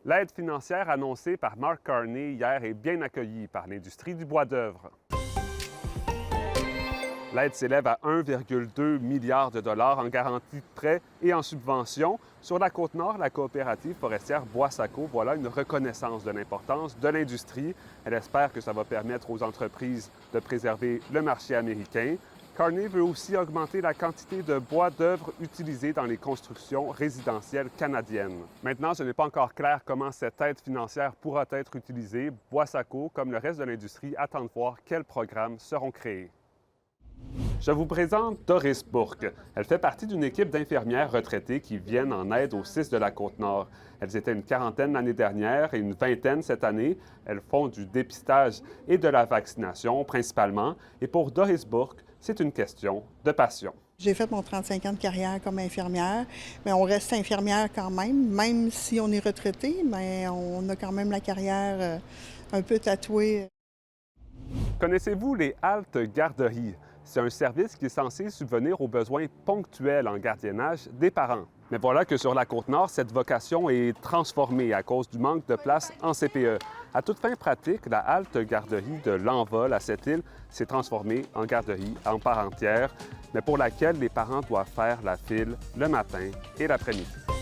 L'aide financière annoncée par Mark Carney hier est bien accueillie par l'industrie du bois d'œuvre. L'aide s'élève à 1,2 milliard de dollars en garantie de prêts et en subventions. Sur la Côte-Nord, la coopérative forestière Bois-Saco voilà une reconnaissance de l'importance de l'industrie. Elle espère que ça va permettre aux entreprises de préserver le marché américain. Carney veut aussi augmenter la quantité de bois d'œuvre utilisé dans les constructions résidentielles canadiennes. Maintenant, ce n'est pas encore clair comment cette aide financière pourra être utilisée. Bois-Saco, comme le reste de l'industrie, attend de voir quels programmes seront créés. Je vous présente Doris Bourque. Elle fait partie d'une équipe d'infirmières retraitées qui viennent en aide aux CIS de la Côte-Nord. Elles étaient une quarantaine l'année dernière et une vingtaine cette année. Elles font du dépistage et de la vaccination principalement. Et pour Doris Bourque, c'est une question de passion. J'ai fait mon 35 ans de carrière comme infirmière, mais on reste infirmière quand même si on est retraité, mais on a quand même la carrière un peu tatouée. Connaissez-vous les haltes garderies? C'est un service qui est censé subvenir aux besoins ponctuels en gardiennage des parents. Mais voilà que sur la Côte-Nord, cette vocation est transformée à cause du manque de place en CPE. À toute fin pratique, la halte garderie de l'Envol à cette île s'est transformée en garderie en part entière, mais pour laquelle les parents doivent faire la file le matin et l'après-midi.